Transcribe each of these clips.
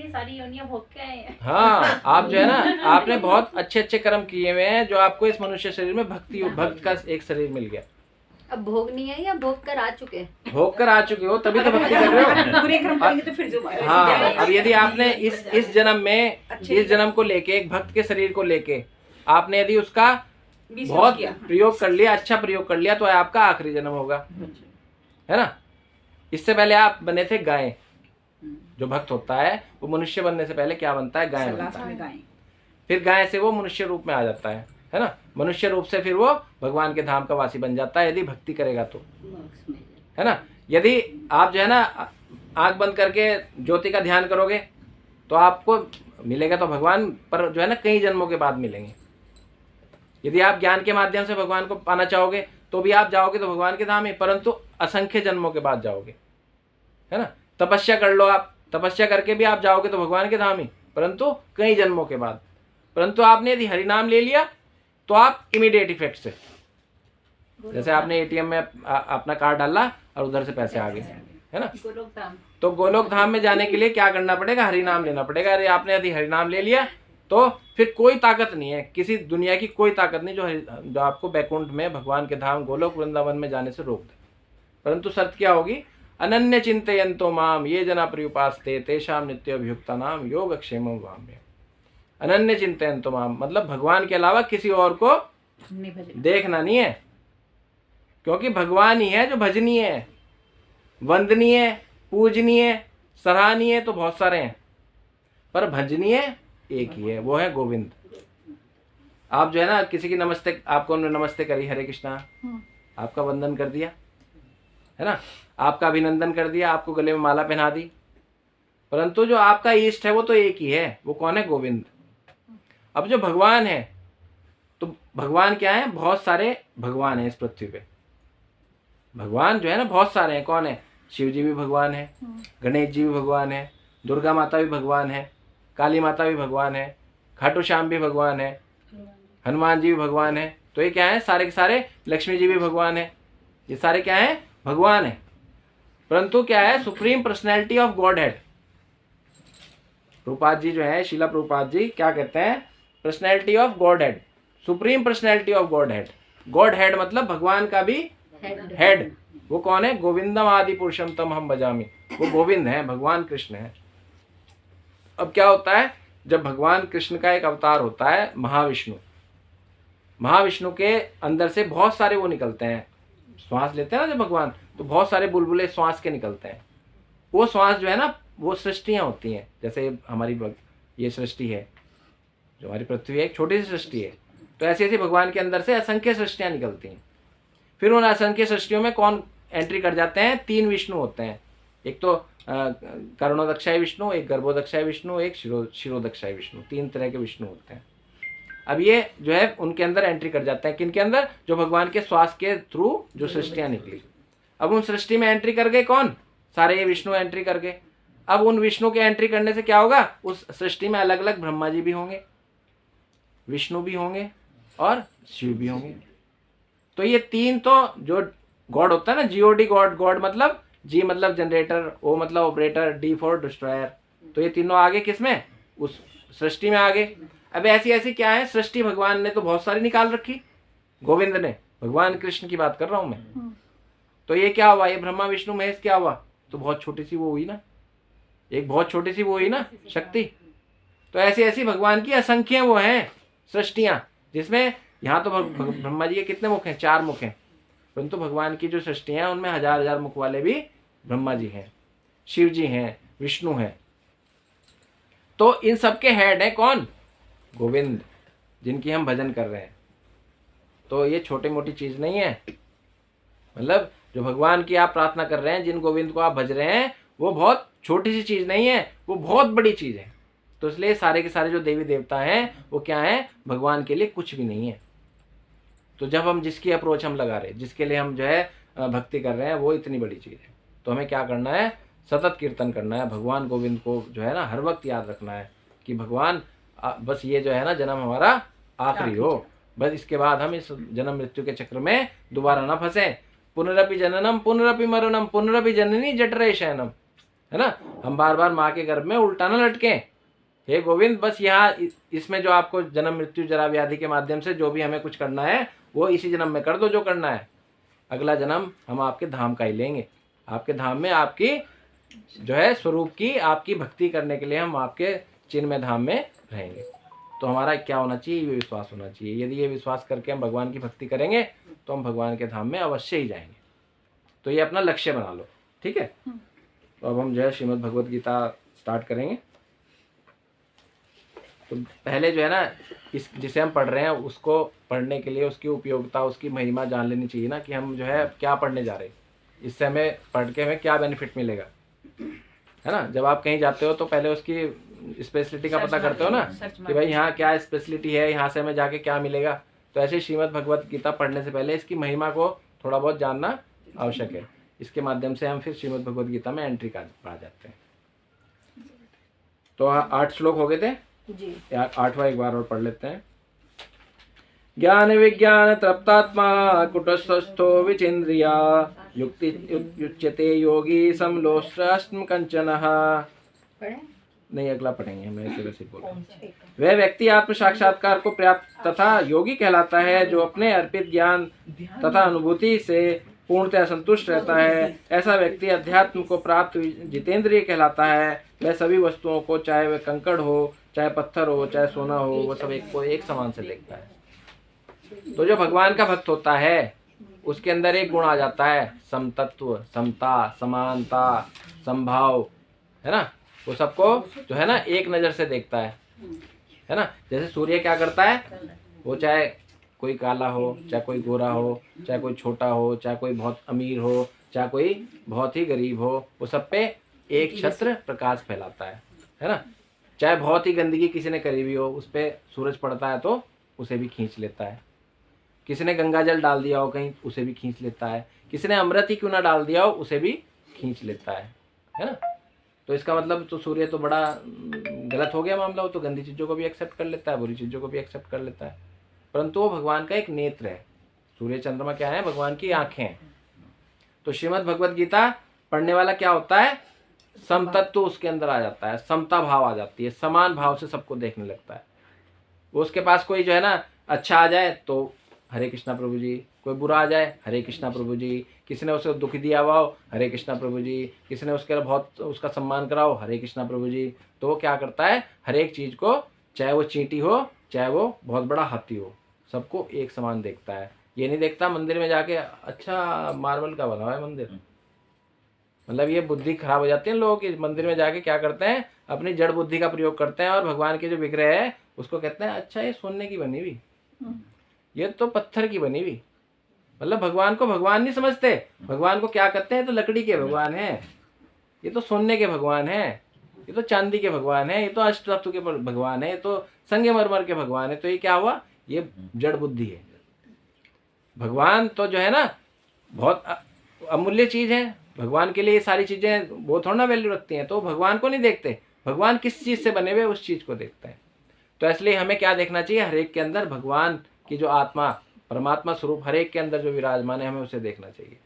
इतनी सारी योनियां भोग के आए हैं। हाँ, आप जो है ना, आपने बहुत अच्छे अच्छे कर्म किए हुए हैं, जो आपको इस मनुष्य शरीर में भक्त का एक शरीर मिल गया। अब भोग नहीं है या भोग कर आ चुके? भोग कर आ चुके हो, तभी तो भक्ति कर रहे हो। बुरे कर्म करेंगे तो फिर जो हाँ, अब यदि आपने इस जन्म में, इस जन्म को लेके, एक भक्त के शरीर को लेके आपने यदि उसका बहुत प्रयोग कर लिया, अच्छा प्रयोग कर लिया, तो आपका आखिरी जन्म होगा, है ना। इससे पहले आप बने थे गाय। जो भक्त होता है वो मनुष्य बनने से पहले क्या बनता है? गाय बनता है। फिर गाय से वो मनुष्य रूप में आ जाता है ना। मनुष्य रूप से फिर वो भगवान के धाम का वासी बन जाता है, यदि भक्ति करेगा तो, है ना। यदि आप जो है ना आंख बंद करके ज्योति का ध्यान करोगे तो आपको मिलेगा तो भगवान, पर जो है ना कई जन्मों के बाद मिलेंगे। यदि आप ज्ञान के माध्यम से भगवान को पाना चाहोगे तो भी आप जाओगे तो भगवान के धाम में, परंतु असंख्य जन्मों के बाद जाओगे, है ना। तपस्या कर लो, आप तपस्या करके भी आप जाओगे तो भगवान के धाम ही, परंतु कई जन्मों के बाद। परंतु आपने यदि हरि नाम ले लिया तो आप इमीडिएट इफेक्ट से, जैसे आपने एटीएम में अपना कार्ड डाला और उधर से पैसे आ गए, है ना। तो गोलोक धाम में जाने के लिए क्या करना पड़ेगा? हरि नाम लेना पड़ेगा। अरे आपने यदि हरि नाम ले लिया तो फिर कोई ताकत नहीं है, किसी दुनिया की कोई ताकत नहीं जो आपको बैकुंठ में, भगवान के धाम गोलोक वृंदावन में जाने से रोक दे। परंतु शर्त क्या होगी? अनन्य चिंतयन्तो माम ये जना पर्युपास्ते तेषाम नित्याभियुक्ता नाम योगक्षेमं वाम्य। अनन्य चिंतयन्तो माम मतलब भगवान के अलावा किसी और को देखना नहीं है, क्योंकि भगवान ही है जो भजनीय है, वंदनीय, पूजनीय, सराहनीय तो बहुत सारे हैं, पर भजनीय एक ही है, वो है गोविंद। आप जो है ना किसी की नमस्ते, आपको नमस्ते करी, हरे कृष्णा, आपका वंदन कर दिया, है ना, आपका अभिनंदन कर दिया, आपको गले में माला पहना दी, परंतु जो आपका इष्ट है वो तो एक ही है, वो कौन है? गोविंद। अब जो भगवान है, तो भगवान क्या है? बहुत सारे भगवान हैं इस पृथ्वी पे। भगवान जो है ना बहुत सारे हैं। कौन है? शिव जी भी भगवान है, गणेश जी भी भगवान है, दुर्गा माता भी भगवान है, काली माता भी भगवान है, खाटू श्याम भी भगवान है, हनुमान जी भी भगवान है। तो ये क्या है? सारे के सारे, लक्ष्मी जी भी भगवान है, ये सारे क्या है? भगवान है। परंतु क्या है? Supreme personality of godhead. Prabhupada ji जो है, शीला प्रभुपाद जी क्या कहते हैं? Personality of godhead, supreme personality of godhead. Godhead मतलब भगवान का भी हेड। वो कौन है? गोविंदम आदि पुरुषम तम हम भजामि। वो गोविंद है, भगवान कृष्ण है। अब क्या होता है? जब भगवान कृष्ण का एक अवतार होता है महाविष्णु, महाविष्णु के अंदर से बहुत सारे वो निकलते हैं, श्वास लेते हैं ना जब भगवान, तो बहुत सारे बुलबुले श्वास के निकलते हैं। वो श्वास जो है ना, वो सृष्टियाँ होती हैं। जैसे हमारी ये सृष्टि है, जो हमारी पृथ्वी है, एक छोटी सी सृष्टि है, तो ऐसी ऐसी भगवान के अंदर से असंख्य सृष्टियाँ निकलती हैं। फिर उन असंख्य सृष्टियों में कौन एंट्री कर जाते हैं? 3 विष्णु होते हैं। एक तो करुणोदक्षाय विष्णु, एक गर्भोदक्षाय विष्णु, एक शिरोदक्षाय विष्णु। 3 तरह के विष्णु होते हैं। अब ये जो है उनके अंदर एंट्री कर जाते हैं। किनके अंदर? जो भगवान के श्वास के थ्रू जो सृष्टियाँ निकली। अब उन सृष्टि में एंट्री कर गए कौन? सारे ये विष्णु एंट्री कर गए। अब उन विष्णु के एंट्री करने से क्या होगा? उस सृष्टि में अलग अलग ब्रह्मा जी भी होंगे, विष्णु भी होंगे और शिव भी होंगे। तो ये 3 तो जो गॉड होता है ना, जीओडी गॉड, गॉड मतलब जी मतलब जनरेटर, ओ मतलब ऑपरेटर, डी फॉर डिस्ट्रॉयर। तो ये तीनों आगे किसमें? उस सृष्टि में आगे। अब ऐसी ऐसी क्या है सृष्टि, भगवान ने तो बहुत सारी निकाल रखी, गोविंद ने, भगवान कृष्ण की बात कर रहा हूं मैं। तो ये क्या हुआ? ये ब्रह्मा विष्णु महेश क्या हुआ? तो बहुत छोटी सी वो हुई ना, एक बहुत छोटी सी वो हुई ना शक्ति। तो ऐसी ऐसी भगवान की असंख्य वो हैं सृष्टियां, जिसमें यहाँ तो ब्रह्मा जी के कितने मुख हैं? 4 मुख हैं। परंतु भगवान की जो सृष्टियां हैं उनमें 1000 मुख वाले भी ब्रह्मा जी हैं, शिव जी हैं, विष्णु हैं। तो इन सबके हेड है कौन? गोविंद, जिनकी हम भजन कर रहे हैं। तो ये छोटी मोटी चीज नहीं है। मतलब जो भगवान की आप प्रार्थना कर रहे हैं, जिन गोविंद को आप भज रहे हैं, वो बहुत छोटी सी चीज नहीं है, वो बहुत बड़ी चीज है। तो इसलिए सारे के सारे जो देवी देवता हैं वो क्या है? भगवान के लिए कुछ भी नहीं है। तो जब हम जिसकी अप्रोच हम लगा रहे हैं, जिसके लिए हम जो है भक्ति कर रहे हैं, वो इतनी बड़ी चीज है। तो हमें क्या करना है? सतत कीर्तन करना है, भगवान गोविंद को जो है ना हर वक्त याद रखना है कि भगवान बस ये जो है ना जन्म हमारा आखिरी हो, बस इसके बाद हम इस जन्म मृत्यु के चक्र में दोबारा ना फंसे। पुनरपि जननम पुनरपि मरणम पुनरपि जननी जठरे शयनम। है ना। हम बार बार माँ के गर्भ में उल्टा ना लटकें। हे गोविंद, बस यहाँ इसमें जो आपको जन्म मृत्यु जरा व्याधि के माध्यम से जो भी हमें कुछ करना है वो इसी जन्म में कर दो जो करना है। अगला जन्म हम आपके धाम का ही लेंगे। आपके धाम में आपकी जो है स्वरूप की आपकी भक्ति करने के लिए हम आपके चिन्मय धाम में रहेंगे। तो हमारा क्या होना चाहिए? ये विश्वास होना चाहिए। यदि ये विश्वास करके हम भगवान की भक्ति करेंगे तो हम भगवान के धाम में अवश्य ही जाएंगे। तो ये अपना लक्ष्य बना लो, ठीक है। तो अब हम जो है श्रीमद् भगवद गीता स्टार्ट करेंगे। तो पहले जो है ना इस जिसे हम पढ़ रहे हैं उसको पढ़ने के लिए उसकी उपयोगिता उसकी महिमा जान लेनी चाहिए ना, कि हम जो है क्या पढ़ने जा रहे हैं, इससे हमें पढ़ के हमें क्या बेनिफिट मिलेगा, है ना। जब आप कहीं जाते हो तो पहले उसकी स्पेशलिटी का पता करते हो ना कि भाई यहाँ क्या स्पेशलिटी है, यहाँ से हमें जाके क्या मिलेगा। तो ऐसे श्रीमद् भगवद गीता पढ़ने से पहले इसकी महिमा को थोड़ा बहुत जानना आवश्यक है। इसके माध्यम से हम फिर श्रीमद् भगवद गीता में एंट्री पा जाते हैं। तो 8 श्लोक हो गए थे जी। 8वां एक बार और पढ़ लेते हैं। ज्ञान विज्ञान तृप्तात्मा कुटस्थो विचेन्द्रिया युक्ति युच्यते योगी समलोष्टाश्म कंचनः। पढ़े? नहीं, अगला पढ़ेंगे, मैं इसे वैसे बोल रहा हूं। वह व्यक्ति आत्म साक्षात्कार को प्राप्त तथा योगी कहलाता है जो अपने अर्पित ज्ञान तथा अनुभूति से पूर्णतः संतुष्ट रहता है। ऐसा व्यक्ति अध्यात्म को प्राप्त जितेंद्रिय कहलाता है। वह सभी वस्तुओं को, चाहे वह कंकड़ हो, चाहे पत्थर हो, चाहे सोना हो, वो सब एक को एक समान से देखता है। तो जो भगवान का भक्त होता है उसके अंदर एक गुण आ जाता है, समतत्व, समता, समानता, संभाव, है ना। वो सबको जो है ना एक नज़र से देखता है ना। जैसे सूर्य क्या करता है, वो चाहे कोई काला हो, चाहे कोई गोरा हो, चाहे कोई छोटा हो, चाहे कोई बहुत अमीर हो, चाहे कोई बहुत ही गरीब हो, वो सब पे एक छत्र प्रकाश फैलाता है ना। चाहे बहुत ही गंदगी किसी ने करी हुई हो, उस पर सूरज पड़ता है तो उसे भी खींच लेता है। किसी ने गंगा जल डाल दिया हो कहीं, उसे भी खींच लेता है। किसी ने अमृत ही क्यों ना डाल दिया हो, उसे भी खींच लेता है ना। तो इसका मतलब तो सूर्य तो बड़ा गलत हो गया मामला। वो तो गंदी चीज़ों को भी एक्सेप्ट कर लेता है, बुरी चीज़ों को भी एक्सेप्ट कर लेता है, परंतु वो भगवान का एक नेत्र है। सूर्य चंद्रमा क्या है? भगवान की आंखें हैं। तो श्रीमद् भगवद गीता पढ़ने वाला क्या होता है? समतत्व उसके अंदर आ जाता है, समता भाव आ जाती है, समान भाव से सबको देखने लगता है। वो उसके पास कोई जो है ना अच्छा आ जाए तो हरे कृष्णा प्रभु जी, कोई बुरा आ जाए हरे कृष्णा प्रभु जी, किसी ने उसे दुख दिया हुआ हो हरे कृष्णा प्रभु जी, किसी ने उसके बहुत उसका सम्मान करा हो हरे कृष्णा प्रभु जी। तो वो क्या करता है, हर एक चीज़ को, चाहे वो चींटी हो चाहे वो बहुत बड़ा हाथी हो, सबको एक समान देखता है। ये नहीं देखता मंदिर में जाके अच्छा मार्बल का बना हुआ है मंदिर, मतलब ये बुद्धि खराब हो जाती है लोगों की। मंदिर में जाके क्या करते हैं, अपनी जड़ बुद्धि का प्रयोग करते हैं और भगवान के जो विग्रह है उसको कहते हैं अच्छा ये सोने की बनी हुई, ये तो पत्थर की बनी हुई। मतलब भगवान को भगवान नहीं समझते। भगवान को क्या कहते हैं, तो लकड़ी के भगवान हैं, ये तो सोने के भगवान हैं, ये तो चांदी के भगवान हैं, ये तो अष्ट धातु के भगवान है, ये तो संगमरमर के भगवान है। तो ये क्या हुआ, ये जड़ बुद्धि है। भगवान तो जो है ना बहुत अमूल्य चीज़ है। भगवान के लिए ये सारी चीज़ें वो थोड़ा ना वैल्यू रखती हैं। तो भगवान को नहीं देखते, भगवान किस चीज़ से बने हुए उस चीज़ को देखते हैं। तो इसलिए हमें क्या देखना चाहिए, हर एक के अंदर भगवान की जो आत्मा परमात्मा स्वरूप हर एक के अंदर जो विराजमान है हमें उसे देखना चाहिए।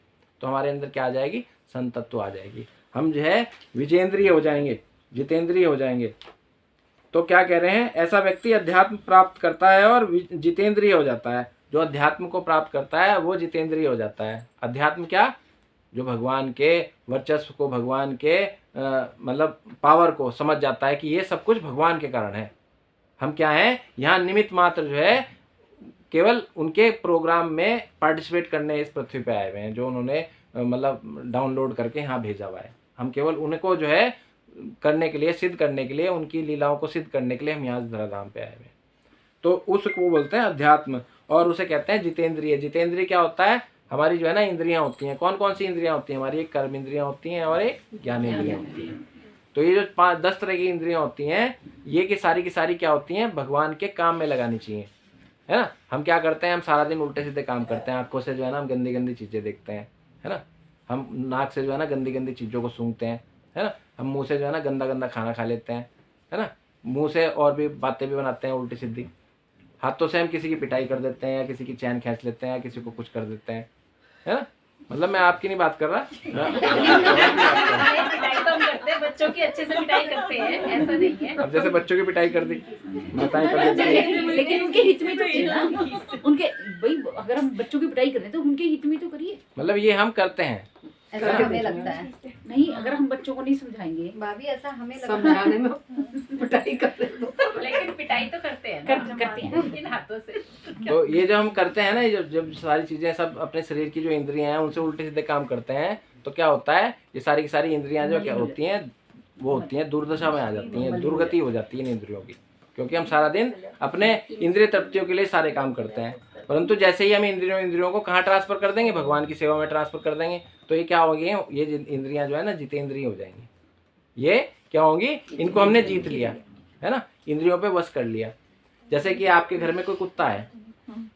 तो हमारे अंदर क्या आ जाएगी, संतत्व आ जाएगी। हम जो है विजेंद्रिय हो जाएंगे, जितेंद्रिय हो जाएंगे। तो क्या कह रहे हैं, ऐसा व्यक्ति अध्यात्म प्राप्त करता है और जितेंद्रिय हो जाता है। जो अध्यात्म को प्राप्त करता है वो जितेंद्रिय हो जाता है। अध्यात्म क्या, जो भगवान के वर्चस्व को, भगवान के मतलब पावर को समझ जाता है कि ये सब कुछ भगवान के कारण है। हम क्या हैं, यहाँ निमित्त मात्र जो है, केवल उनके प्रोग्राम में पार्टिसिपेट करने इस पृथ्वी पे आए हुए हैं, जो उन्होंने मतलब डाउनलोड करके यहाँ भेजा हुआ है। हम केवल उनको जो है करने के लिए, सिद्ध करने के लिए, उनकी लीलाओं को सिद्ध करने के लिए हम यहाँ धराधाम पे आए हुए हैं। तो उसको बोलते हैं अध्यात्म, और उसे कहते हैं जितेंद्रिय। जितेंद्रिय क्या होता है, हमारी जो है ना इंद्रियां होती हैं। कौन कौन सी इंद्रियां होती हैं हमारी, एक कर्म इंद्रियां होती हैं और एक ज्ञान इंद्रियां होती हैं। तो ये जो 5-10 तरह की इंद्रियां होती हैं, ये की सारी क्या होती हैं, भगवान के काम में लगानी चाहिए, है ना। हम क्या करते हैं, हम सारा दिन उल्टे सीधे काम करते हैं। आंखों से जो है ना हम गंदी गंदी चीज़ें देखते हैं, है ना। हम नाक से जो है ना गंदी गंदी चीज़ों को सूंघते हैं, है ना। हम मुंह से जो है ना गंदा गंदा खाना खा लेते हैं, है ना। मुंह से और भी बातें भी बनाते हैं उल्टी सीधी। हाथों से हम किसी की पिटाई कर देते हैं, या किसी की चैन खींच लेते हैं, या किसी को कुछ कर देते हैं, है ना। मतलब मैं आपकी नहीं बात कर रहा, पिटाई तो हम करते अपने बच्चों की अच्छे से पिटाई करते हैं, ऐसा नहीं है। अब जैसे बच्चों की पिटाई कर दी, बताएं तबीयत की। लेकिन उनके हित में तो किए ना, उनके भाई अगर हम बच्चों की पिटाई कर रहे हैं तो उनके हित में तो करिए। मतलब ये हम करते हैं, ऐसा हमें लगता है। नहीं, अगर हम बच्चों को नहीं समझाएंगे, भाभी ऐसा हमें लगता समझाने में पिटाई कर रहे तो लेकिन पिटाई तो करते हैं ना, करते हैं इन हाथों से। तो ये जो हम करते हैं ना, ये जब सारी चीजें सब अपने शरीर की जो इंद्रियां हैं उनसे उल्टे सीधे काम करते हैं, तो क्या होता है, ये सारी की सारी इंद्रियां जो क्या होती हैं, वो होती हैं दुर्दशा में आ जाती हैं, दुर्गति हो जाती है इन इंद्रियों की, क्योंकि हम सारा दिन अपने इंद्रिय तृप्तियों के लिए सारे काम करते हैं। परंतु जैसे ही हम इंद्रियों को कहाँ ट्रांसफर कर देंगे, भगवान की सेवा में ट्रांसफर कर देंगे, तो ये क्या होगी, ये इंद्रियां जो है ना जितेंद्रिय हो जाएंगी। ये क्या होंगी, इनको हमने जीत लिया है ना, इंद्रियों पे वश कर लिया। जैसे कि आपके घर में कोई कुत्ता है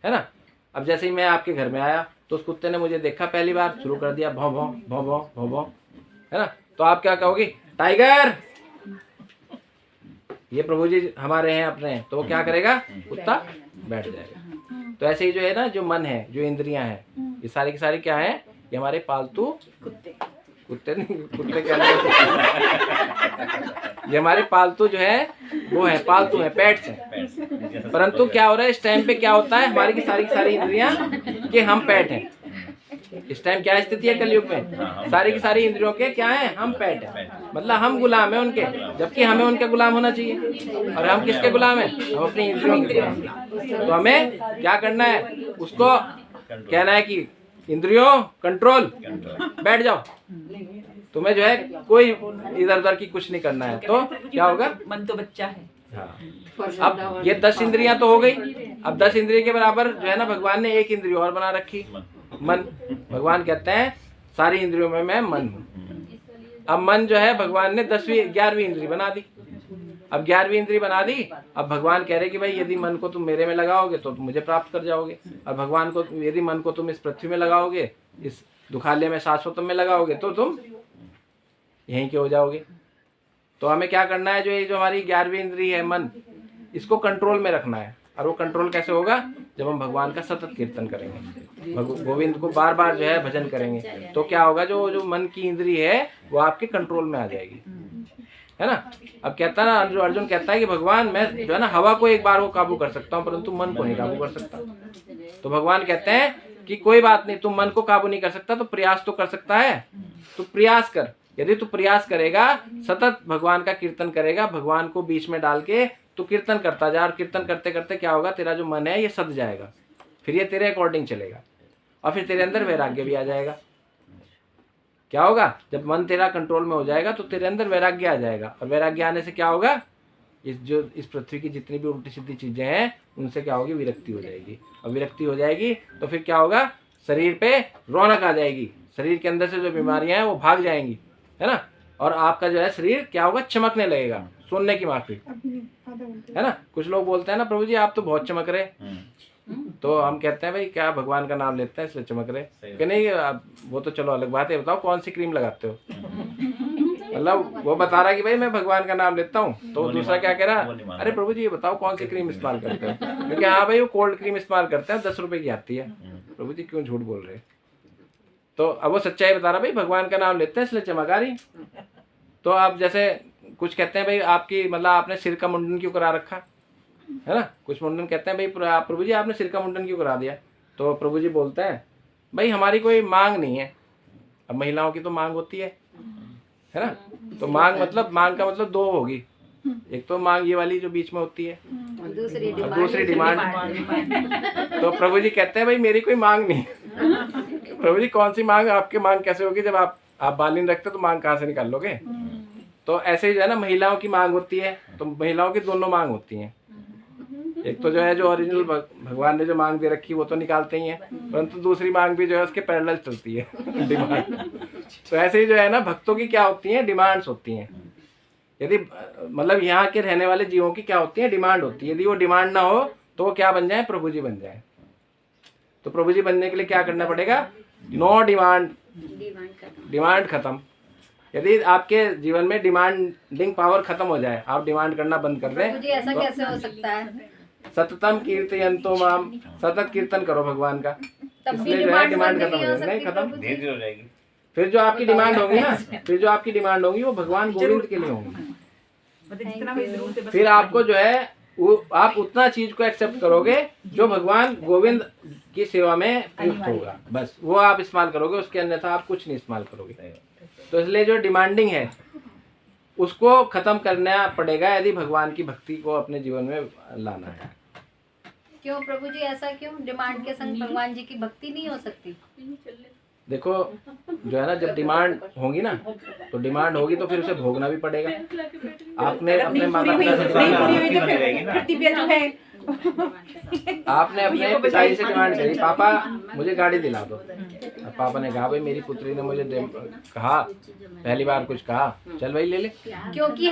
ना, अब जैसे ही मैं आपके घर में आया तो उस कुत्ते ने मुझे देखा, पहली बार शुरू कर दिया भौं भौं भौं भौं भौं भौं, है ना, तो आप क्या कहोगे, टाइगर, ये प्रभु जी हमारे हैं अपने, तो वो क्या करेगा, कुत्ता बैठ जाएगा। तो ऐसे ही जो है ना, जो मन है, जो इंद्रियां हैं, ये सारी की सारी क्या है, ये हमारे पालतू कुत्ते नहीं, कुत्ते क्या ये हमारे पालतू जो है वो है, पालतू है, पेट्स हैं। परंतु क्या हो रहा है इस टाइम पे, क्या होता है, हमारी की सारी इंद्रियां कि हम पेट हैं। इस टाइम क्या स्थिति है कलयुग में, सारी की सारी इंद्रियों के क्या है, हम पेट हैं, मतलब हम गुलाम हैं उनके, जबकि हमें उनके गुलाम होना चाहिए। और हम किसके गुलाम हैं, हम अपनी इंद्रियों के गुलाम। तो हमें क्या करना है, उसको कहना है कि इंद्रियों कंट्रोल, बैठ जाओ, तुम्हें जो है कोई इधर उधर की कुछ नहीं करना है। तो क्या होगा, मन तो बच्चा है। हाँ। अब ये 10 इंद्रियां तो हो गई, अब 10 इंद्रिय के बराबर जो है ना भगवान ने एक इंद्रिय और बना रखी, मन। भगवान कहते हैं सारी इंद्रियों में मैं मन हूँ। अब मन जो है भगवान ने 11वीं इंद्रिय बना दी। अब 11वीं इंद्रिय बना दी, अब भगवान कह रहे कि भाई यदि मन को तुम मेरे में लगाओगे तो तुम मुझे प्राप्त कर जाओगे, और भगवान को यदि मन को तुम इस पृथ्वी में लगाओगे, इस दुखालय में शाश्वतम में लगाओगे, तो तुम यहीं के हो जाओगे। तो हमें क्या करना है, जो ये जो हमारी 11वीं इंद्रिय है मन, इसको कंट्रोल में रखना है। और वो कंट्रोल कैसे होगा, जब हम भगवान का सतत कीर्तन करेंगे, गोविंद को बार बार जो है भजन करेंगे, तो क्या होगा, जो मन की इंद्रिय है वो आपके कंट्रोल में आ जाएगी, है ना। अब कहता है ना, अर्जुन कहता है कि भगवान मैं जो है ना हवा को एक बार वो काबू कर सकता हूँ, परंतु मन को नहीं काबू कर सकता। तो भगवान कहते हैं कि कोई बात नहीं, तुम मन को काबू नहीं कर सकता तो प्रयास तो कर सकता है, तो प्रयास कर। यदि तू प्रयास करेगा, सतत भगवान का कीर्तन करेगा, भगवान को बीच में डाल के तू कीर्तन करता जा, और कीर्तन करते करते क्या होगा, तेरा जो मन है ये सद जाएगा, फिर ये तेरे अकॉर्डिंग चलेगा, और फिर तेरे अंदर वैराग्य भी आ जाएगा। क्या होगा, जब मन तेरा कंट्रोल में हो जाएगा तो तेरे अंदर वैराग्य आ जाएगा, और वैराग्य आने से क्या होगा, इस पृथ्वी की जितनी भी उल्टी सीधी चीजें हैं उनसे क्या होगी, विरक्ति हो जाएगी। और विरक्ति हो जाएगी तो फिर क्या होगा, शरीर पे रौनक आ जाएगी, शरीर के अंदर से जो बीमारियां हैं वो भाग जाएंगी, है ना। और आपका जो है शरीर क्या होगा, चमकने लगेगा, सोने की माफिक, है ना। कुछ लोग बोलते हैं ना, प्रभु जी आप तो बहुत चमक रहे, तो हम कहते हैं भाई क्या भगवान का नाम लेते हैं इसलिए चमक रहे, कि नहीं वो तो चलो अलग बात है, बताओ कौन सी क्रीम लगाते हो। मतलब वो बता रहा है कि भाई मैं भगवान का नाम लेता हूँ, तो दूसरा क्या कह रहा, अरे प्रभु जी ये बताओ कौन सी क्रीम इस्तेमाल करते हो, क्योंकि हाँ भाई वो कोल्ड क्रीम इस्तेमाल करते हैं, 10 रुपए की आती है। प्रभु जी क्यों झूठ बोल रहे हैं। तो अब वो सच्चाई बता रहा, भाई भगवान का नाम लेते हैं इसलिए चमक आ रही। तो आप जैसे कुछ कहते हैं भाई आपकी मतलब आपने सिर का मुंडन क्यों करा रखा, है ना। कुछ मुंडन कहते हैं भाई प्रभु जी आपने सिर का मुंडन क्यों करा दिया, तो प्रभु जी बोलते हैं भाई हमारी कोई मांग नहीं है। अब महिलाओं की तो मांग होती है ना। तो मांग मतलब, मांग का मतलब 2 होगी, एक तो मांग ये वाली जो बीच में होती है, दूसरी डिमांड। तो प्रभु जी कहते हैं भाई मेरी कोई मांग नहीं। प्रभु जी कौन सी मांग, आपकी मांग कैसे होगी, जब आप बाल नहीं रखते तो मांग कहाँ से निकाल लोगे। तो ऐसे ही जो है ना महिलाओं की मांग होती है, तो महिलाओं की दोनों मांग होती हैं। एक तो जो है जो ओरिजिनल भगवान ने जो मांग दे रखी वो तो निकालते ही हैं, परंतु दूसरी मांग भी जो है उसके पैरेलल चलती है, डिमांड। तो ऐसे ही जो है ना भक्तों की क्या होती हैं, डिमांड्स होती हैं। यदि मतलब यहाँ के रहने वाले जीवों की क्या होती है, डिमांड होती है। यदि वो डिमांड ना हो तो वो क्या बन जाए, प्रभु जी बन जाए। तो प्रभु जी बनने के लिए क्या करना पड़ेगा, नो डिमांड, डिमांड खत्म। यदि आपके जीवन में डिमांडिंग पावर खत्म हो जाए, आप डिमांड करना बंद कर दें, ऐसा कैसे हो सकता है। सततम कीर्तयन्तो माम, सतत कीर्तन करो भगवान का, इसलिए जो है डिमांड खत्म हो जाएगी। नहीं खत्म, धीरे धीरे हो जाएगी। फिर जो आपकी डिमांड होगी ना, फिर जो आपकी डिमांड होगी वो भगवान गोविंद के लिए होगी। मतलब जितना हमें जरूरत है बस फिर आपको जो है वो आप उतना चीज को एक्सेप्ट करोगे जो भगवान गोविंद की सेवा में युक्त होगा, बस वो आप इस्तेमाल करोगे, उसके अन्यथा आप कुछ नहीं इस्तेमाल करोगे। तो इसलिए जो डिमांडिंग है उसको खत्म करना पड़ेगा यदि भगवान की भक्ति को अपने जीवन में लाना है। क्यों प्रभु जी, ऐसा क्यों? डिमांड के संग भगवान जी की भक्ति नहीं हो सकती? देखो जो है ना, जब डिमांड होगी ना तो डिमांड होगी तो फिर उसे भोगना भी पड़ेगा। आपने अपने माता पिता से आपने अपने पिताजी से डिमांड करी, पापा मुझे गाड़ी दिला दो। अब पापा ने कहा भाई मेरी पुत्री ने मुझे कहा, पहली बार कुछ कहा, चल भाई ले ले। क्योंकि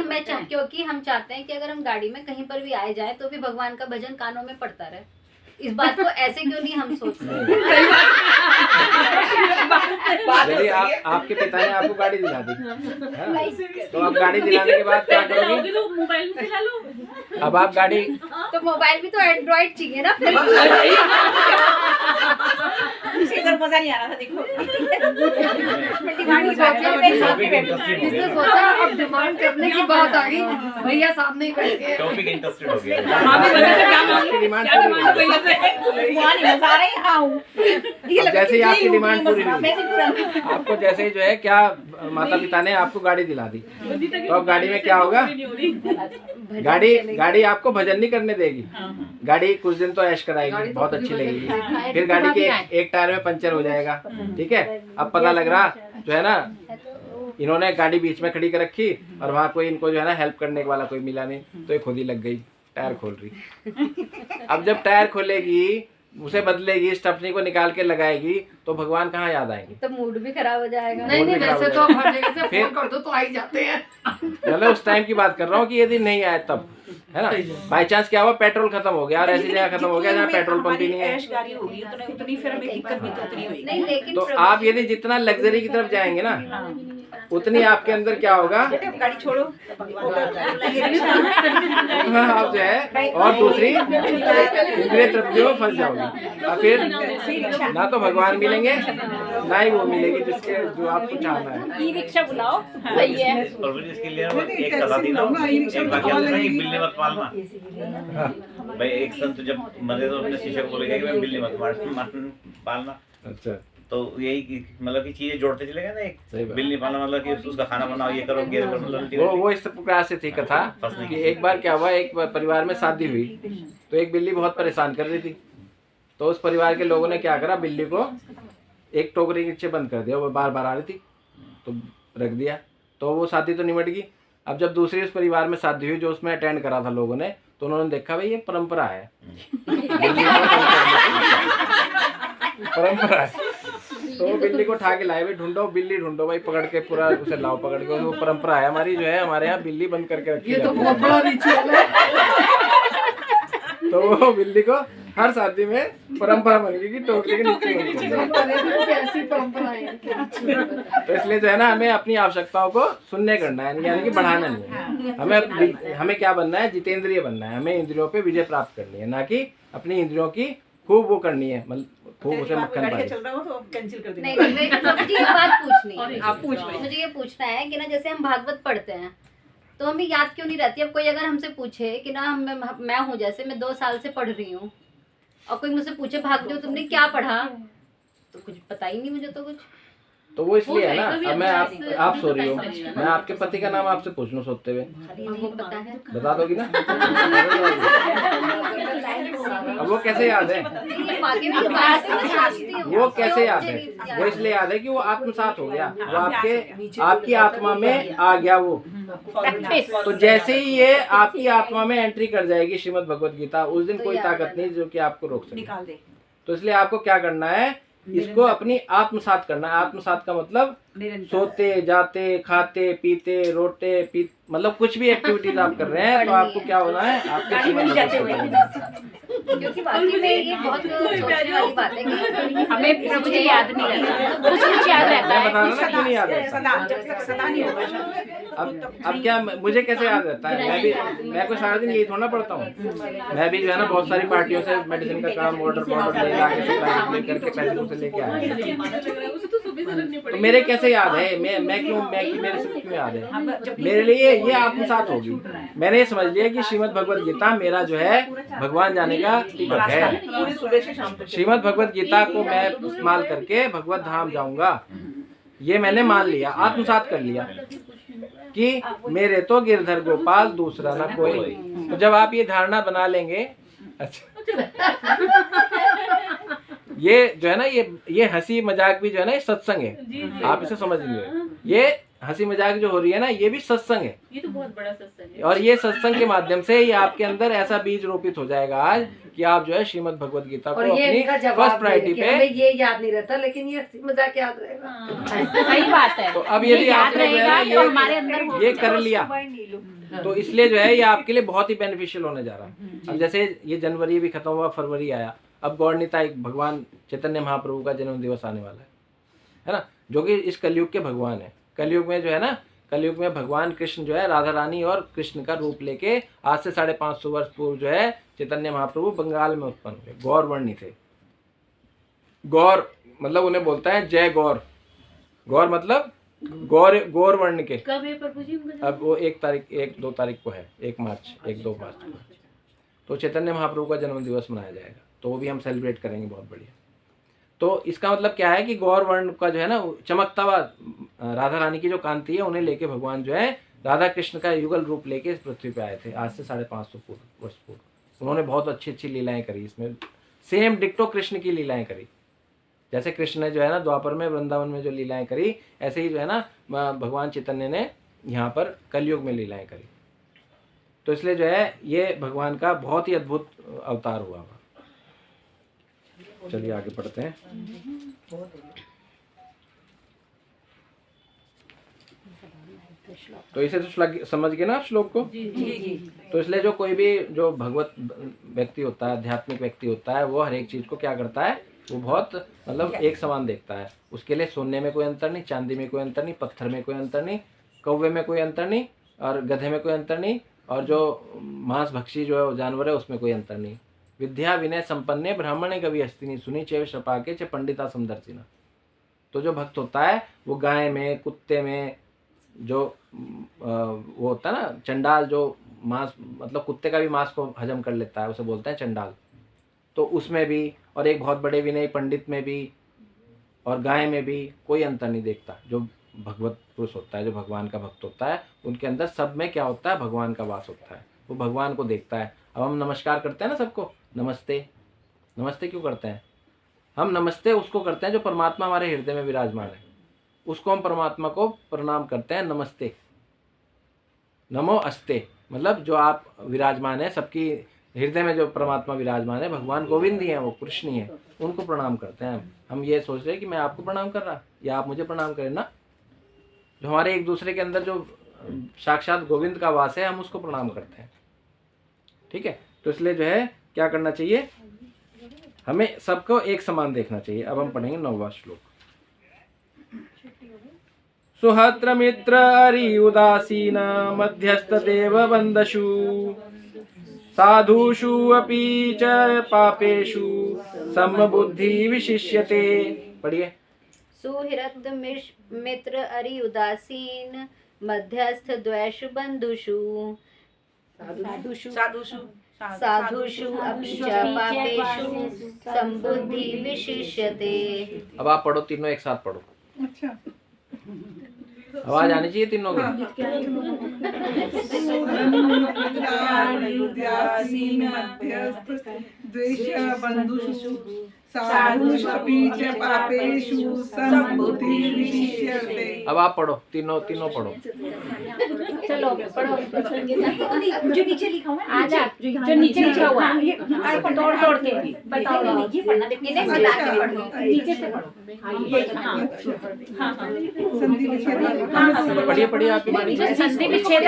हम चाहते हैं कि अगर हम गाड़ी में कहीं पर भी आए जाए तो भी भगवान का भजन कानों में पड़ता रहे। इस बात को ऐसे क्यों नहीं हम सोचते? यदि आपके पिता ने आपको गाड़ी दिला दी है? तो आप गाड़ी दिलाने के बाद क्या करोगे? मोबाइल में चला लो। अब आप गाड़ी तो मोबाइल भी तो एंड्रॉइड चाहिए ना फिर। इधर मजा नहीं आ रहा था देखो। इसने सोचा अब डिमांड करने की बात आ गई, भैया सामने ही बैठ गए। टॉपिक इंटरेस्टेड हो गया। आपकी डिमांड पूरी हो गई। अब जैसे ही आपकी डिमांड पूरी हुई, आपको जैसे ही जो है क्या माता पिता ने आपको गाड़ी दिला दी, तो अब गाड़ी में क्या होगा? गाड़ी आपको भजन नहीं करने देगी। गाड़ी कुछ दिन तो ऐश कराएगी, बहुत अच्छी लगेगी, फिर गाड़ी के एक टायर में पंचर हो जाएगा, ठीक है। अब पता लग रहा जो है ना, इन्होंने गाड़ी बीच में खड़ी कर रखी और वहाँ कोई इनको जो है ना हेल्प करने वाला कोई मिला नहीं, तो ये खुद ही लग गई, टायर खोल रही। अब जब टायर खोलेगी, उसे बदलेगी, स्टपनी को निकाल के लगाएगी, तो भगवान कहाँ याद आएंगे? तो मूड भी खराब हो जाएगा। नहीं, वैसे तो हर जगह से फोन कर दो तो आ ही जाते हैं। मतलब उस टाइम की बात कर रहा हूँ कि यदि नहीं आए तब, है ना, बाई चांस क्या हुआ, पेट्रोल खत्म हो गया और ऐसी जगह खत्म हो गया जहाँ पेट्रोल पंप ही नहीं है, उतनी फिर हमें दिक्कत भी तो उतनी होगी। नहीं, लेकिन तो आप यदि जितना लग्जरी की तरफ जाएंगे ना, उतनी आपके अंदर क्या होगा? गाड़ी छोड़ो आप जो है और दूसरी इंद्रिय तृप्तियों में फंस जाओगे, और फिर ना तो भगवान मिलेंगे ना ही वो मिलेगी जिसके जो आपको चाहना है। ई रिक्शा बुलाओ, सही है। और इसके लिए एक कथा थी ना, एक वाक्य था ना कि बिल्ली मत पालना। भाई एक संत जब मरे तो अपने शिष्य को बोलेगा कि मैं बिल्ली मत पालना। अच्छा, तो यही मतलब कि चीजें जोड़ते चले गए ना, सही एक बात। बिल्ली पालना मतलब कि उसका खाना बनाओ, ये करो, ये करो, मतलब वो इस प्रकार से थी कथा कि एक बार क्या हुआ, एक परिवार में शादी हुई, तो एक बिल्ली बहुत परेशान कर रही थी। तो उस परिवार के लोगों ने क्या करा, बिल्ली को एक टोकरी के नीचे बंद कर दिया, वो बार बार आ रही थी तो रख दिया, तो वो शादी तो निमट गई। अब जब दूसरी उस परिवार में शादी हुई जो उसमें अटेंड करा था लोगों ने, तो उन्होंने देखा भाई ये परंपरा है, परंपरा है। तो वो बिल्ली को उठा के लाए, भाई ढूंढो बिल्ली ढूंढो भाई, पकड़ के पूरा उसे लाओ, पकड़ के। वो परंपरा है हमारी, जो है हमारे यहाँ बिल्ली बंद करके रखी है। ये तो बहुत बड़ा रिचुअल है। तो वो बिल्ली को हर शादी में परंपरा बन गई कि टोकरी के नीचे ऐसी परंपरा है। तो इसलिए जो है ना, हमें अपनी आवश्यकताओं को शून्य करना है, यानी कि बढ़ाना नहीं है। हमें क्या बनना है? जितेंद्रिय बनना है। हमें इंद्रियों पे विजय प्राप्त करनी है, ना कि अपनी इंद्रियों की खूब वो करनी है, मतलब खूब उसे मक्खन पानी। नहीं, मुझे ये बात पूछनी है। आप पूछ, मुझे ये पूछना है कि ना, जैसे हम भागवत पढ़ते हैं तो हमें याद क्यों नहीं रहती? अब कोई अगर हमसे पूछे कि ना, मैं हूँ जैसे, मैं 2 साल से पढ़ रही हूँ, और कोई मुझसे पूछे भागवत तुमने क्या पढ़ा, तो कुछ पता ही नहीं मुझे तो कुछ। तो वो इसलिए है ना, अब मैं आप सो रही हो, मैं आपके पति का नाम आपसे पूछ लूं सोते हुए, वो पता है, बता दोगी ना? अब वो कैसे याद है? वो कैसे याद है? वो इसलिए याद है कि वो आत्मसात हो गया, वो आपकी आत्मा में आ गया वो। तो जैसे ही ये आपकी आत्मा में एंट्री कर जाएगी श्रीमद् भगवत गीता, उस दिन कोई ताकत नहीं जो कि आपको रोक सके। तो इसलिए आपको क्या करना है? इसको अपनी आत्मसात करना है। आत्मसात का मतलब सोते जाते खाते पीते रोते मतलब कुछ भी एक्टिविटीज आप कर रहे हैं, तो आपको क्या होना है? आपके जीवन में, क्योंकि वाकई में ये बहुत सोचने वाली बात है कि हमें प्रभु जी याद नहीं रहता, कुछ याद रहता मैं है। बता रहा ना, क्यों नहीं याद रहता? अब क्या मुझे कैसे याद रहता है? मैं कोई सारा दिन यही थोड़ा पढ़ता हूँ। मैं भी जो है ना बहुत सारी पार्टियों से मेडिसिन का काम, वाटर बॉटल करके पैसे लेके आया। तो मेरे कैसे याद है? मैं क्यों मेरे से क्यों याद है? मेरे लिए ये आत्मसात होगी। मैंने ये समझ लिया कि श्रीमद् भगवत गीता मेरा जो है भगवान जाने का टिकट है। श्रीमद् भगवत गीता को मैं इस्तेमाल करके भगवत धाम जाऊंगा, ये मैंने मान लिया, आत्मसात कर लिया कि मेरे तो गिरधर गोपाल दूसरा ना कोई। तो जब आप ये धारणा बना लेंगे, अच्छा ये जो है ना, ये हंसी मजाक भी जो है ना, ये सत्संग है। आप इसे समझ लीजिए, ये हंसी मजाक जो हो रही है ना, ये भी सत्संग है। ये तो बहुत बड़ा सत्संग है। और ये सत्संग के माध्यम से ये आपके अंदर ऐसा बीज रोपित हो जाएगा आज कि आप जो है श्रीमद् भगवत गीता को अपनी फर्स्ट प्रायोरिटी पे, ये याद नहीं रहता लेकिन ये हंसी मजाक याद रहेगा। सही बात है। तो अब यदि आपने जो है तो हमारे अंदर ये कर लिया, तो इसलिए जो है ये आपके लिए बहुत ही बेनिफिशियल होने जा रहा है। अब जैसे ये जनवरी भी खत्म हुआ, फरवरी आया, अब गौरनीताई भगवान चैतन्य महाप्रभु का जन्म दिवस आने वाला है ना, जो कि इस कलयुग के भगवान है। कलयुग में जो है ना, कलयुग में भगवान कृष्ण जो है राधा रानी और कृष्ण का रूप लेके आज से 550 वर्ष पूर्व जो है चैतन्य महाप्रभु बंगाल में उत्पन्न हुए। गौर वर्णी थे। गौर मतलब उन्हें बोलता है जय गौर। गौर मतलब गौर वर्ण के। कब है प्रभु जी? अब वो 1-2 तारीख को है, 1 मार्च 1-2 मार्च को। तो चैतन्य महाप्रभु का जन्म दिवस मनाया जाएगा, तो वो भी हम सेलिब्रेट करेंगे, बहुत बढ़िया। तो इसका मतलब क्या है कि गौर वर्ण का जो है ना चमकता हुआ राधा रानी की जो कांति है, उन्हें लेके भगवान जो है राधा कृष्ण का युगल रूप लेके इस पृथ्वी पे आए थे आज से 550 वर्ष पूर्व। उन्होंने बहुत अच्छी अच्छी लीलाएं करी इसमें, सेम डिक्टो कृष्ण की लीलाएं करी। जैसे कृष्ण ने जो है ना द्वापर में वृंदावन में जो लीलाएं करी, ऐसे ही जो है ना भगवान चैतन्य ने यहाँ पर कलयुग में लीलाएं करी। तो इसलिए जो है ये भगवान का बहुत ही अद्भुत अवतार हुआ। चलिए आगे पढ़ते हैं। तो इसे तो समझ गए ना आप श्लोक को? तो इसलिए जो कोई भी जो भगवत व्यक्ति होता है, आध्यात्मिक व्यक्ति होता है, वो हर एक चीज को क्या करता है, वो बहुत मतलब एक समान देखता है। उसके लिए सोने में कोई अंतर नहीं, चांदी में कोई अंतर नहीं, पत्थर में कोई अंतर नहीं, कौवे में कोई अंतर नहीं, और गधे में कोई अंतर नहीं, और जो मांस भक्षी जो जानवर है उसमें कोई अंतर नहीं। विद्या विनय संपन्ने ब्राह्मणे कवि हस्तिनी सुनी चेव शपाके च पंडिता समदर्शिना। तो जो भक्त होता है वो गाय में, कुत्ते में, जो वो होता है ना चंडाल, जो मांस मतलब कुत्ते का भी मांस को हजम कर लेता है, उसे बोलते हैं चंडाल, तो उसमें भी, और एक बहुत बड़े विनय पंडित में भी और गाय में भी कोई अंतर नहीं देखता। जो भगवत पुरुष होता है, जो भगवान का भक्त होता है, उनके अंदर सब में क्या होता है, भगवान का वास होता है। वो भगवान को देखता है। अब हम नमस्कार करते हैं ना सबको, नमस्ते, नमस्ते क्यों करते हैं हम? नमस्ते उसको करते हैं जो परमात्मा हमारे हृदय में विराजमान है, उसको हम परमात्मा को प्रणाम करते हैं। नमस्ते, नमो अस्ते, मतलब जो आप विराजमान है, सबकी हृदय में जो परमात्मा विराजमान है, भगवान गोविंद ही है, वो कृष्ण ही है, उनको प्रणाम करते हैं हम। ये सोच रहे हैं कि मैं आपको प्रणाम कर रहा या आप मुझे प्रणाम करें ना। जो हमारे एक दूसरे के अंदर जो साक्षात गोविंद का वास है, हम उसको प्रणाम करते हैं। ठीक है, तो इसलिए जो है क्या करना चाहिए, हमें सबको एक समान देखना चाहिए। अब हम पढ़ेंगे 9वां श्लोक। सुहत्र मित्र अरि उदासीन मध्यस्थ देव बंदशु साधुषु अपि च पापेषु समबुद्धि विशिष्यते। पढ़िए। सुहृद मित्र अरि उदासीन मध्यस्थ द्वेष बंधुषु साधुषु अपि च पापेषु संबुद्धि विशिष्यते। अब आप पढ़ो, तीनों एक साथ पढ़ो। अच्छा, आवाज आनी चाहिए तीनों की। अब आप पढ़ो, तीनों पढ़ो। चलो पढ़ो। जो नीचे लिखा हुआ है, आजा, जो नीचे लिखा हुआ है तोड़ के बताओ। ये पढ़ना, देखो इन्हें बता के पढ़ो, नीचे से पढ़ो। पढ़िए आप पढ़िए। संधि विच्छेद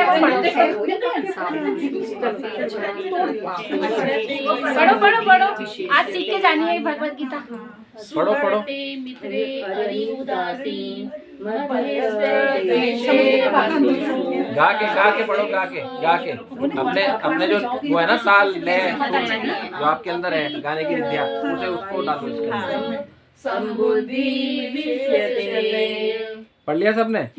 पढ़ो। आज सीख के जानी है भगवत गीता। पढ़ो। मित्रे अरि उदासीन गा के पढ़ो, गा के अपने जो वो है ना ताल लय जो आपके अंदर है गाने की विद्या, उसे उसको डालो इसके अंदर। पढ़ लिया सबने?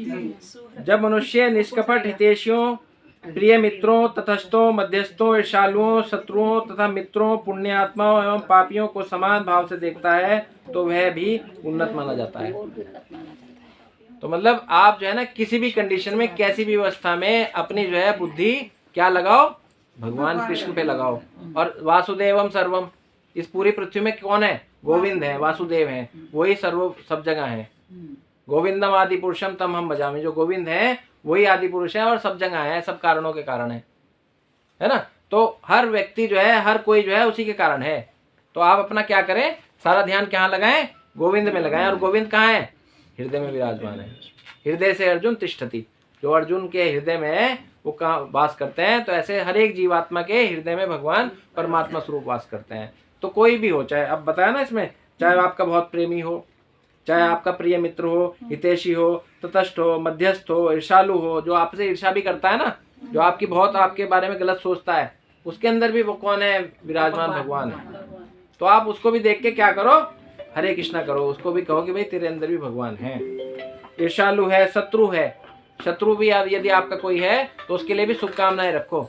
जब मनुष्य निष्कपट हितैषियों, प्रिय मित्रों, तटस्थों, मध्यस्थों, ईर्ष्यालुओं, शत्रुओं तथा मित्रों, पुण्यात्माओं एवं पापियों को समान भाव से देखता है तो वह भी उन्नत माना जाता है। तो मतलब आप जो है ना किसी भी कंडीशन में, कैसी भी अवस्था में अपनी जो है बुद्धि क्या लगाओ, भगवान कृष्ण पे लगाओ। और वासुदेवम सर्वम, इस पूरी पृथ्वी में कौन है? गोविंद है, वासुदेव है, वही सर्व सब जगह है। गोविंदम आदि पुरुषम तम हम भजामि, जो गोविंद है वही आदि पुरुष है और सब जगह है, सब कारणों के कारण है ना। तो हर व्यक्ति जो है, हर कोई जो है उसी के कारण है। तो आप अपना क्या करें, सारा ध्यान कहाँ लगाएं? गोविंद में लगाएं। और गोविंद कहाँ है? हृदय में विराजमान है। हृदय से अर्जुन तिष्ठति, जो अर्जुन के हृदय में है वो कहाँ वास करते हैं। तो ऐसे हर एक जीवात्मा के हृदय में भगवान परमात्मा स्वरूप वास करते हैं। तो कोई भी हो, चाहे अब बताया ना इसमें, चाहे आपका बहुत प्रेमी हो, चाहे आपका प्रिय मित्र हो, हितैषी हो, तटस्थ हो, मध्यस्थ हो, ईर्ष्यालु हो, जो आपसे ईर्ष्या भी करता है ना, जो आपकी बहुत आपके बारे में गलत सोचता है, उसके अंदर भी वो कौन है? विराजमान भगवान है। तो आप उसको भी देख के क्या करो, हरे कृष्णा करो। उसको भी कहो कि भाई तेरे अंदर भी भगवान है। ईर्ष्यालु है, शत्रु है, शत्रु भी यदि आपका कोई है तो उसके लिए भी शुभकामनाएं रखो,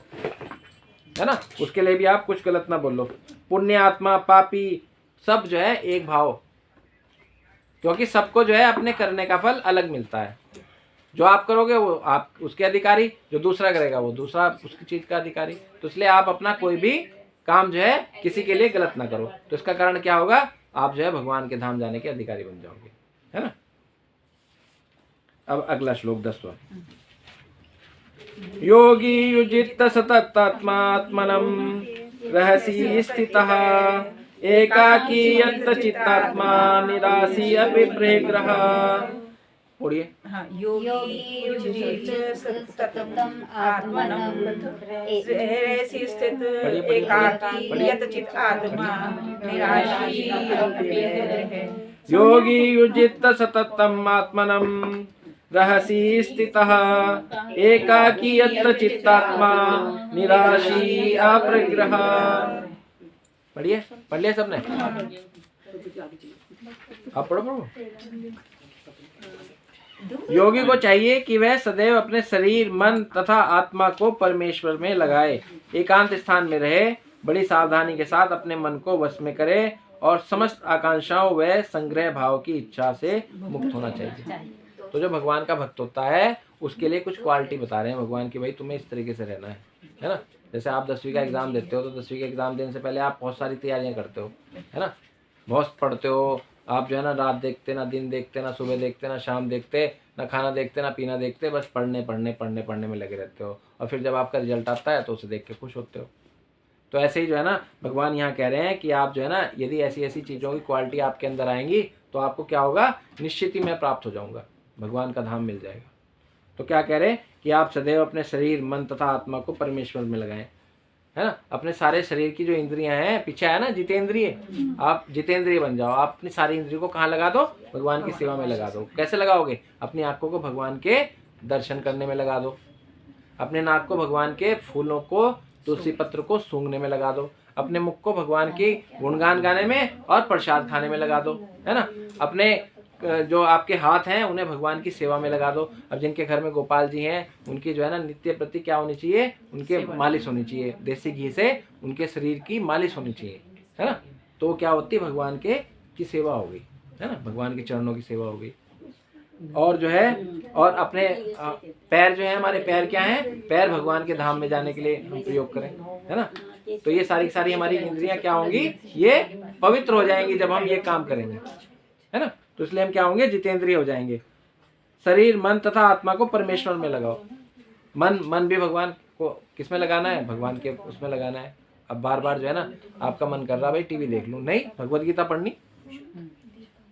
है ना, उसके लिए भी आप कुछ गलत ना बोलो। पुण्य आत्मा, पापी, सब जो है एक भाव, क्योंकि सबको जो है अपने करने का फल अलग मिलता है। जो आप करोगे वो आप उसके अधिकारी, जो दूसरा करेगा वो दूसरा उसकी चीज का अधिकारी। तो इसलिए आप अपना कोई भी काम जो है किसी के लिए गलत ना करो। तो इसका कारण क्या होगा? आप जो है भगवान के धाम जाने के अधिकारी बन जाओगे, है ना। अब अगला श्लोक 10वां। योगी युजित सततात्मात्मनम् रहसि स्थितः एकाकी यत्त चित्तात्मा निरासी अपि प्रग्रह। पढ़िए। योगी युजित सततम आत्मनं रहसि स्थित एकाकी यत चित आत्मा निराशी अपि। योगी युजित सततम आत्मनं रहसि स्थितः एकाकी यत्त चित्तात्मा निराशी अप्रग्रह। पढ़िए, पढ़ लिया सबने? आप पढ़ो। योगी को चाहिए कि वह सदैव अपने शरीर, मन तथा आत्मा को परमेश्वर में लगाए, एकांत स्थान में रहे, बड़ी सावधानी के साथ अपने मन को वश में करे और समस्त आकांक्षाओं व संग्रह भाव की इच्छा से मुक्त होना चाहिए। तो जो भगवान का भक्त होता है उसके लिए कुछ क्वालिटी बता रहे हैं भगवान की, भाई तुम्हें इस तरीके से रहना है ना। जैसे आप 10वीं का एग्जाम देते हो तो 10वीं के एग्जाम देने से पहले आप बहुत सारी तैयारियां करते हो, है ना, बहुत पढ़ते हो आप, जो है ना रात देखते, ना दिन देखते, ना सुबह देखते, ना शाम देखते, ना खाना देखते, ना पीना देखते, बस पढ़ने पढ़ने पढ़ने पढ़ने में लगे रहते हो। और फिर जब आपका रिजल्ट आता है तो उसे देख के खुश होते हो। तो ऐसे ही जो है ना भगवान यहाँ कह रहे हैं कि आप जो है ना यदि ऐसी ऐसी चीज़ों की क्वालिटी आपके अंदर आएंगी तो आपको क्या होगा, निश्चित ही मैं प्राप्त हो जाऊँगा, भगवान का धाम मिल जाएगा। तो क्या कह रहे हैं कि आप सदैव अपने शरीर, मन तथा आत्मा को परमेश्वर में लगाएं, है ना। अपने सारे शरीर की जो इंद्रियां हैं, पीछे है ना जितेंद्रिय, आप जितेंद्रिय बन जाओ। आप अपनी सारी इंद्रियों को कहाँ लगा दो? भगवान की सेवा में लगा दो। कैसे लगाओगे? अपनी आंखों को भगवान के दर्शन करने में लगा दो, अपने नाक को भगवान के फूलों को, तुलसी पत्र को सूंघने में लगा दो, अपने मुख को भगवान की गुणगान गाने में और प्रसाद खाने में लगा दो, है ना। अपने जो आपके हाथ हैं उन्हें भगवान की सेवा में लगा दो। अब जिनके घर में गोपाल जी हैं उनकी जो है ना नित्य प्रति क्या होनी चाहिए? उनके मालिश होनी चाहिए, देसी घी से उनके शरीर की मालिश होनी चाहिए, है ना। तो क्या होती है? भगवान के की सेवा हो गई, है ना, भगवान के चरणों की सेवा हो गई। और जो है और अपने पैर जो है, हमारे पैर क्या हैं? पैर भगवान के धाम में जाने के लिए हम प्रयोग करें, है ना। तो ये सारी सारी हमारी इंद्रियां क्या होंगी? ये पवित्र हो जाएंगी जब हम ये काम करेंगे, है ना। तो इसलिए हम क्या होंगे? जितेंद्रिय हो जाएंगे। शरीर, मन तथा आत्मा को परमेश्वर में लगाओ। मन भी भगवान को किस में लगाना है? भगवान के उसमें लगाना है। अब बार बार जो है ना आपका मन कर रहा भाई टीवी देख लूं, नहीं, भगवत गीता पढ़नी।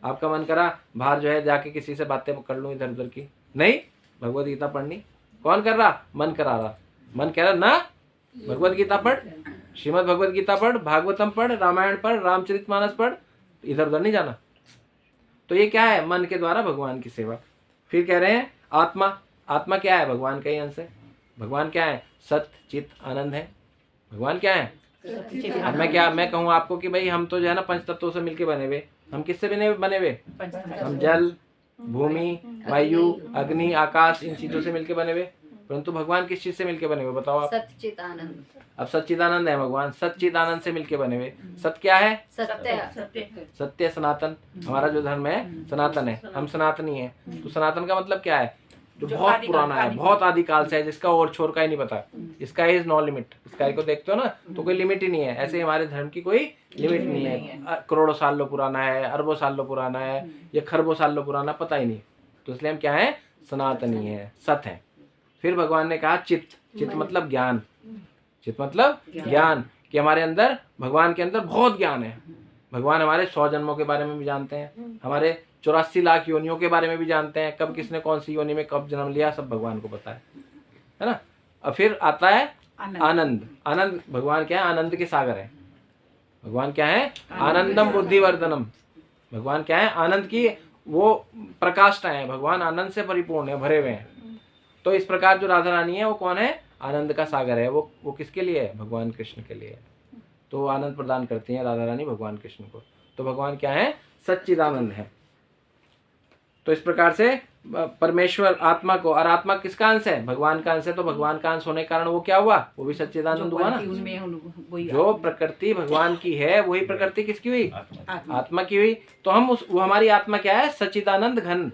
आपका मन करा बाहर जो है जाके किसी से बातें कर लूं इधर उधर की, नहीं, भगवत गीता पढ़नी। कौन कर रहा? मन करा रहा। मन कह रहा ना भगवत गीता पढ़, श्रीमद् भगवत गीता पढ़, भागवतम पढ़, रामायण पढ़, रामचरितमानस पढ़, इधर उधर नहीं जाना। तो ये क्या है? मन के द्वारा भगवान की सेवा। फिर कह रहे हैं आत्मा। आत्मा क्या है? भगवान का ही अंश है। भगवान क्या है? सत्य, चित, आनंद है। भगवान क्या है? अब मैं कहूँ आपको कि भाई हम तो जो है ना पंच तत्वों से मिलके बने हुए, हम किससे बने हुए? पंचतत्व। हम जल, भूमि, वायु, अग्नि, आकाश, इन चीजों से मिलके बने हुए। परंतु भगवान किस चीज से मिलके बने हुए बताओ आप? सच्चित आनंद। अब सच्चिदानंद है भगवान, सच्चिदानंद से मिलके बने हुए। सत्य क्या है? सत्य। सत्य सनातन। हमारा जो धर्म है सनातन है, हम सनातनी है। तो सनातन का मतलब क्या है? जो बहुत पुराना है, बहुत आदिकाल से है, जिसका और छोर का ही नहीं पता। इसका इज नो लिमिट। इसका को देखते हो ना तो कोई लिमिट ही नहीं है। ऐसे हमारे धर्म की कोई लिमिट नहीं है। करोड़ों सालों पुराना है, अरबों सालों पुराना है, या खरबों सालों पुराना, पता ही नहीं। तो इसलिए हम क्या है? सनातनी है, सत है। फिर भगवान ने कहा चित्त। चित्त मतलब ज्ञान। चित्त मतलब ज्ञान, कि हमारे अंदर, भगवान के अंदर बहुत ज्ञान है। भगवान हमारे 100 जन्मों के बारे में भी जानते हैं, हमारे 84 लाख योनियों के बारे में भी जानते हैं। कब किसने कौन सी योनि में कब जन्म लिया, सब भगवान को पता है ना। और फिर आता है आनंद। आनंद भगवान क्या है? आनंद के सागर है। भगवान क्या है? आनंदम बुद्धिवर्धनम। भगवान क्या है? आनंद की वो प्रकाष्ठा है। भगवान आनंद से परिपूर्ण है, भरे हुए हैं। तो इस प्रकार जो राधा रानी है वो कौन है? आनंद का सागर है। वो किसके लिए है? भगवान कृष्ण के लिए है। तो आनंद प्रदान करती हैं राधा रानी भगवान कृष्ण को। तो भगवान क्या है? सच्चिदानंद है। तो इस प्रकार से परमेश्वर आत्मा को, और आत्मा किसका अंश है? भगवान का अंश है। तो भगवान का अंश होने के कारण वो क्या हुआ? वो भी सच्चिदानंद हुआ ना। जो प्रकृति भगवान की है वही प्रकृति किसकी हुई? आत्मा की हुई। तो हम वो हमारी आत्मा क्या है? सच्चिदानंद घन,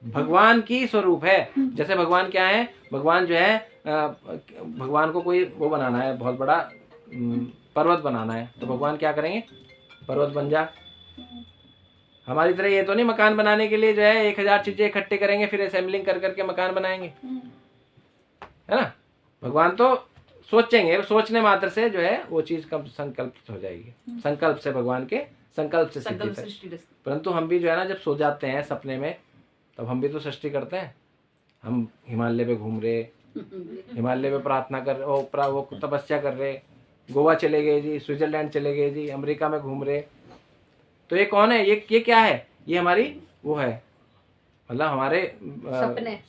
भगवान की स्वरूप है। जैसे भगवान क्या है? भगवान जो है, भगवान को कोई वो बनाना है, बहुत बड़ा पर्वत बनाना है, तो भगवान क्या करेंगे? पर्वत बन जा। हमारी तरह ये तो नहीं मकान बनाने के लिए जो है 1000 चीजें इकट्ठे करेंगे, फिर असेंबलिंग कर करके मकान बनाएंगे, है ना। भगवान तो सोचेंगे, सोचने मात्र से जो है वो चीज कब संकल्पित हो जाएगी। संकल्प से, भगवान के संकल्प से सिद्धि तक। परंतु हम भी जो है ना, जब सो जाते हैं सपने में, तब हम भी तो सृष्टि करते हैं। हम हिमालय पे घूम रहे, हिमालय पे प्रार्थना कर, वो तपस्या कर रहे, गोवा चले गए जी, स्विट्जरलैंड चले गए जी, अमेरिका में घूम रहे। तो ये कौन है? ये क्या है? ये हमारी वो है, मतलब हमारे सपने।